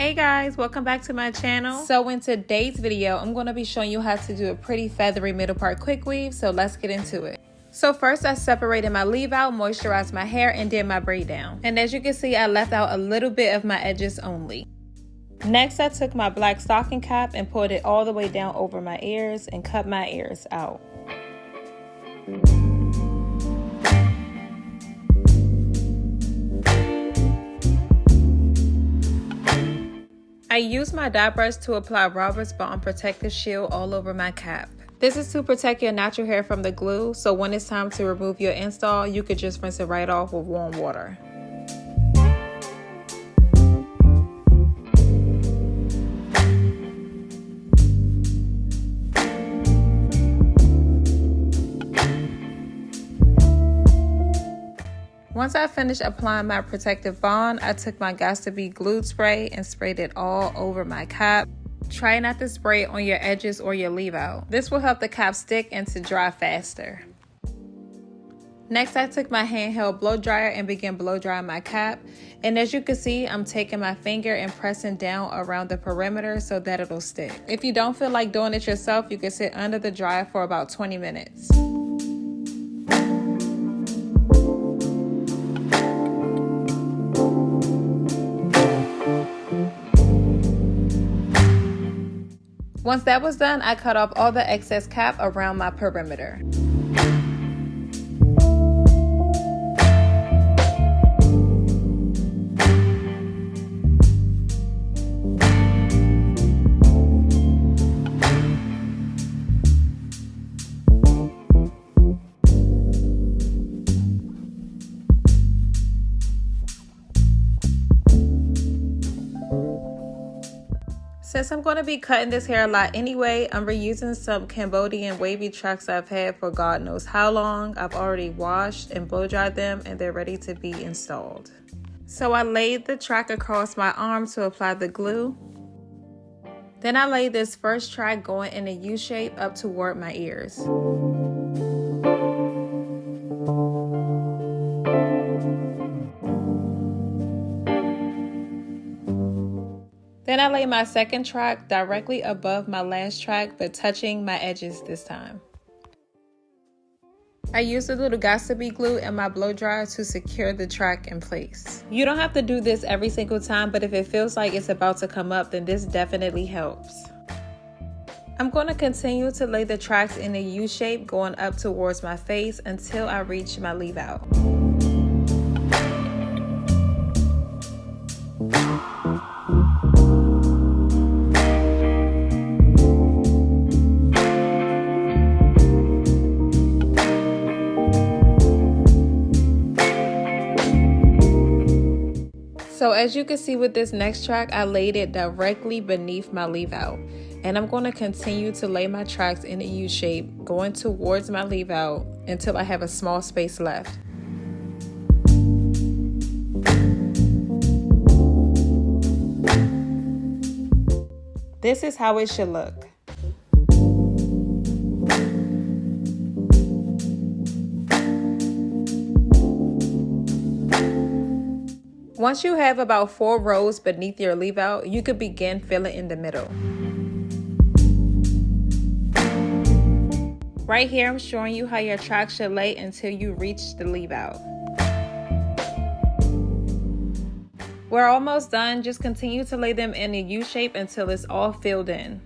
Hey guys, welcome back to my channel. So in today's video, I'm going to be showing you how to do a pretty feathery middle part quick weave. So let's get into it. So first I separated my leave out, moisturized my hair, and did my braid down. And as you can see, I left out a little bit of my edges only. Next, I took my black stocking cap and pulled it all the way down over my ears and cut my ears out. I used my dye brush to apply Robert's Balm Protective Shield all over my cap. This is to protect your natural hair from the glue, so when it's time to remove your install, you could just rinse it right off with warm water. Once I finished applying my protective bond, I took my Got to Be Glued spray and sprayed it all over my cap. Try not to spray on your edges or your leave out. This will help the cap stick and to dry faster. Next, I took my handheld blow dryer and began blow drying my cap. And as you can see, I'm taking my finger and pressing down around the perimeter so that it'll stick. If you don't feel like doing it yourself, you can sit under the dryer for about 20 minutes. Once that was done, I cut off all the excess cap around my perimeter. Since I'm going to be cutting this hair a lot anyway, I'm reusing some Cambodian wavy tracks I've had for God knows how long. I've already washed and blow dried them and they're ready to be installed. So I laid the track across my arm to apply the glue. Then I laid this first track going in a U shape up toward my ears. Then I lay my second track directly above my last track, but touching my edges this time. I used a little Got to Be glue in my blow dryer to secure the track in place. You don't have to do this every single time, but if it feels like it's about to come up, then this definitely helps. I'm going to continue to lay the tracks in a U shape going up towards my face until I reach my leave out. So as you can see with this next track, I laid it directly beneath my leave out. And I'm going to continue to lay my tracks in a U shape, going towards my leave out until I have a small space left. This is how it should look. Once you have about 4 rows beneath your leave out, you could begin filling in the middle. Right here, I'm showing you how your track should lay until you reach the leave out. We're almost done. Just continue to lay them in a U shape until it's all filled in.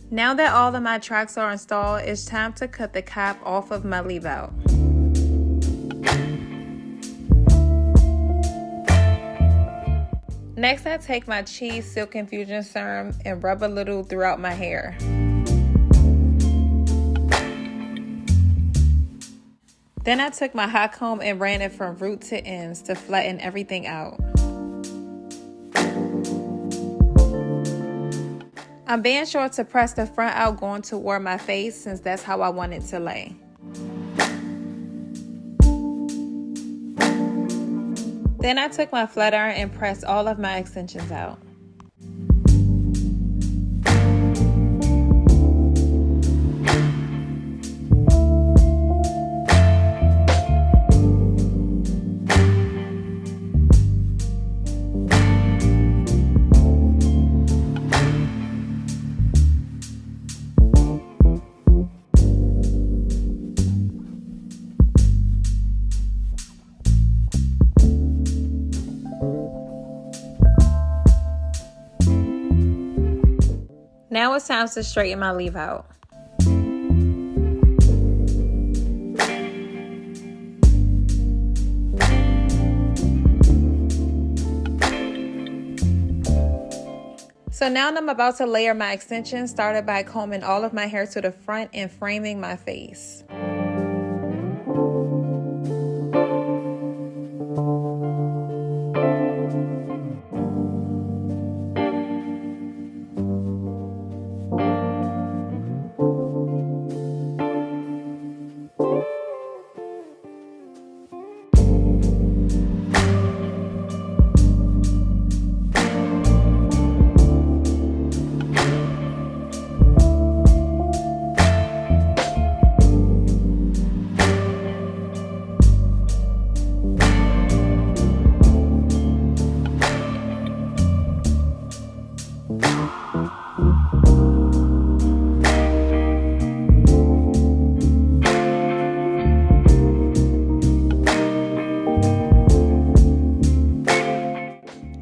Now that all of my tracks are installed, it's time to cut the cap off of my leave out. Next, I take my Cheese Silk Infusion serum and rub a little throughout my hair. Then I took my hot comb and ran it from root to ends to flatten everything out. I'm being sure to press the front out going toward my face since that's how I want it to lay. Then I took my flat iron and pressed all of my extensions out. Now it's time to straighten my leave out. So now I'm about to layer my extensions, started by combing all of my hair to the front and framing my face.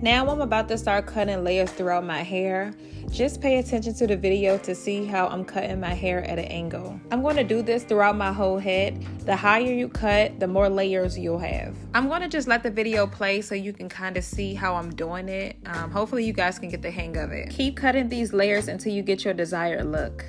Now I'm about to start cutting layers throughout my hair. Just pay attention to the video to see how I'm cutting my hair at an angle. I'm going to do this throughout my whole head. The higher you cut, the more layers you'll have. I'm going to just let the video play so you can kind of see how I'm doing it. Hopefully you guys can get the hang of it. Keep cutting these layers until you get your desired look.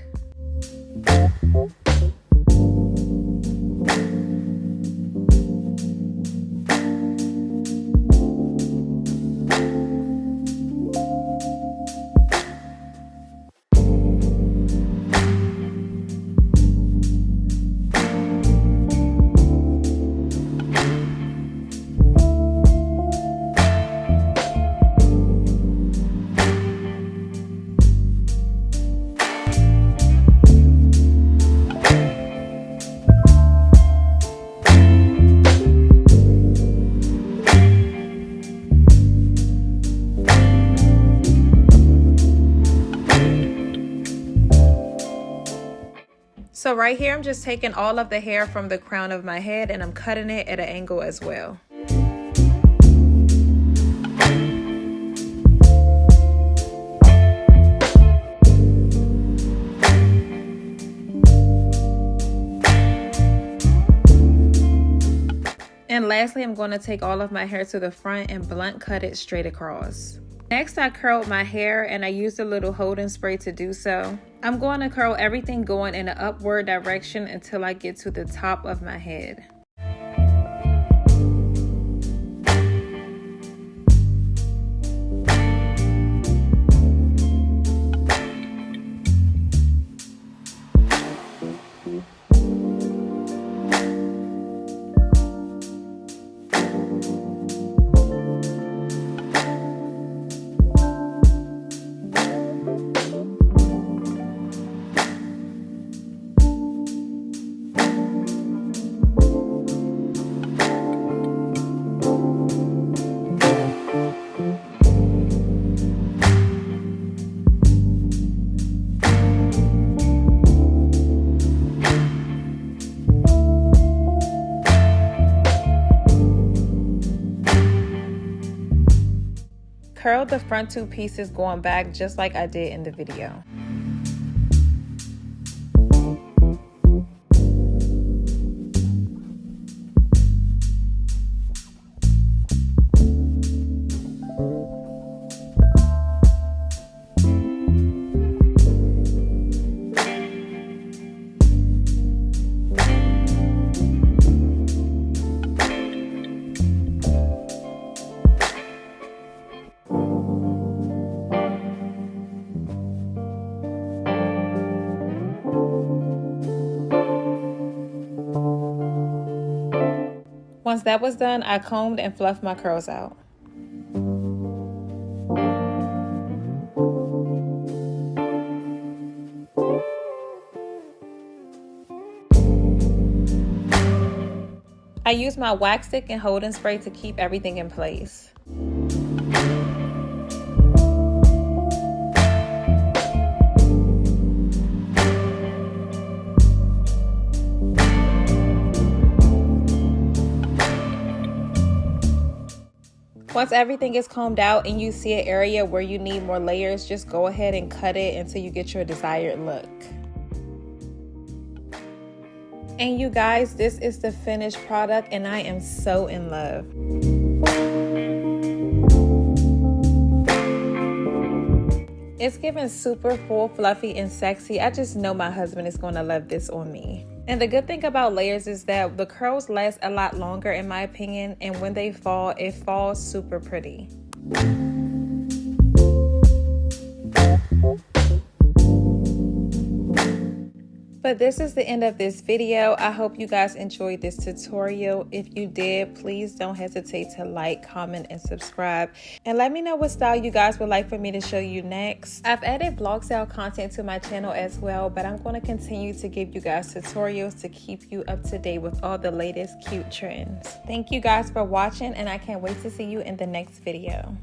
So right here, I'm just taking all of the hair from the crown of my head and I'm cutting it at an angle as well. And lastly, I'm going to take all of my hair to the front and blunt cut it straight across. Next, I curled my hair and I used a little holding spray to do so. I'm going to curl everything going in an upward direction until I get to the top of my head. Curl the front two pieces going back just like I did in the video. Once that was done, I combed and fluffed my curls out. I use my wax stick and holding spray to keep everything in place. Once everything is combed out and you see an area where you need more layers, just go ahead and cut it until you get your desired look. And you guys, this is the finished product and I am so in love. It's giving super full, fluffy, and sexy. I just know my husband is going to love this on me. And the good thing about layers is that the curls last a lot longer in my opinion, and when they fall, it falls super pretty. But this is the end of this video. I hope you guys enjoyed this tutorial. If you did, please don't hesitate to like, comment, and subscribe. And let me know what style you guys would like for me to show you next. I've added vlog style content to my channel as well, but I'm going to continue to give you guys tutorials to keep you up to date with all the latest cute trends. Thank you guys for watching, and I can't wait to see you in the next video.